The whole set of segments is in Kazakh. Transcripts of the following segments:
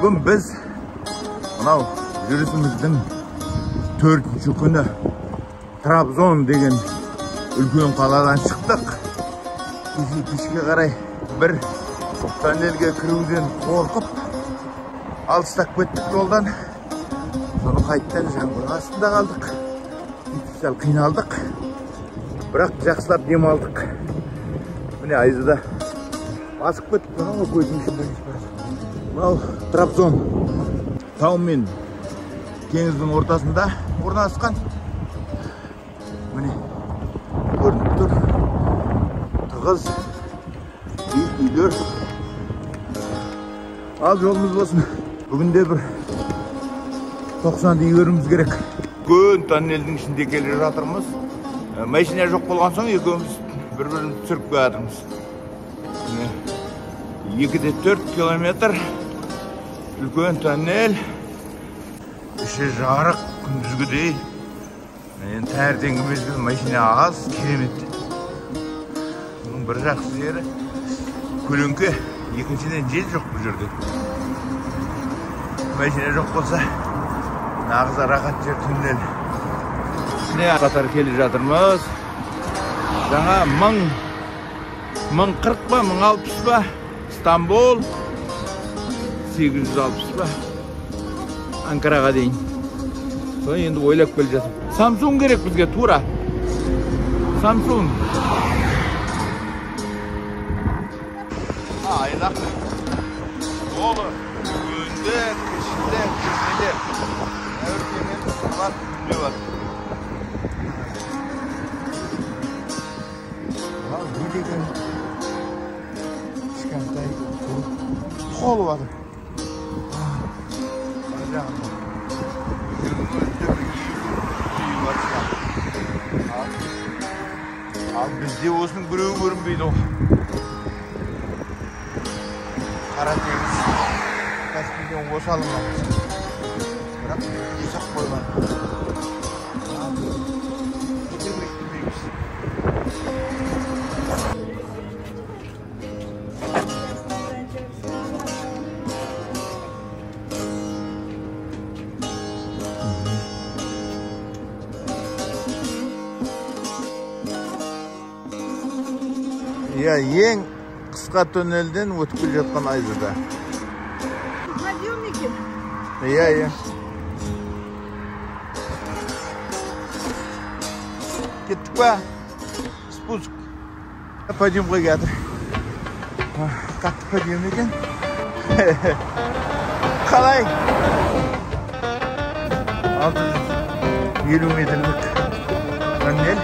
Bugün biz yürüyüşümüzün 4. günü Trabzon degen ülkün qaladan çıktık. Kişiге qaray bir tonnelge kirүүден korkup alыстап kettik yoldan. Sonra qaytadan жаңбыр астында қалдық. Сәл қиналдық. Бірақ жақсылап дем алдық. Міне айзада басып кеттік. Мынау көздің ішінде мынау Трабзон тау мен теңіздің ортасында орналасқан. Міне көрініп тұр. Тығыз үйлер. Ал жолымыз болсын. Бүгінде бір 90'ды көріміз керек. Көн тоннелдің ішінде келе жатырмыз. Машина жоқ болған соң екеуміз бір-бірін түсіріп келатырмыз. 2-4 километр үлкен тоннель. Іші жарық, күндізгідей. Енді таңертеңгі мезгіл машина аз, керемет. Бұның бір жақсы жері көлеңке, екіншіден жел жоқ бұл жерде. Машина жоқ болса нағыз рахат жер тоннель. Міне қатар келе жатырмыз. Жаңа 1040 ба, 1060 ба, Стамбул 860 ба, Анкараға дейін. Соны енді ойлап келе жатыр. Samsung керек бізге тура. Samsung. Айлақ. Олы. Өндер, кішілер, кішілер. Әуркемен бар, күнде бар. Ал, не деген кішкентай қолы бар. Ал бізде осының біреуі көрінбейді ол. Қара теңіз Каспийден осы алынғанбыз. Бірақ ұсақ қойған. Ya ең қысқа тоннелден өтіп келе жатқан айзада. Подъемники? Иә. Кеттік па? Спуск. Подъемға келді. Қатты подъем екен. Қалай? 650 метрлік тоннель.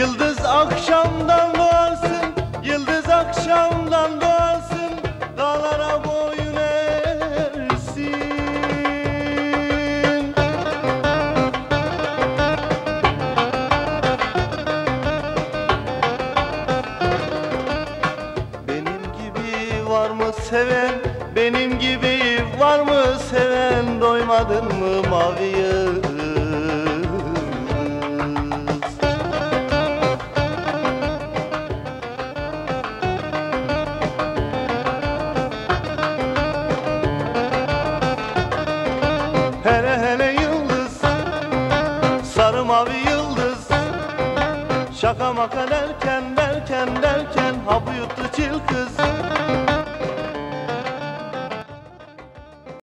Yıldız akşamdan doğarsın, yıldız akşamdan doğarsın, dağlara boyun eğersin. Benim gibi var mı seven, benim gibi var mı seven, doymadın mı mavi yıldız? Hele hele yıldız, sarı mavi yıldız, şaka maka derken ha bu yuttu çil kız.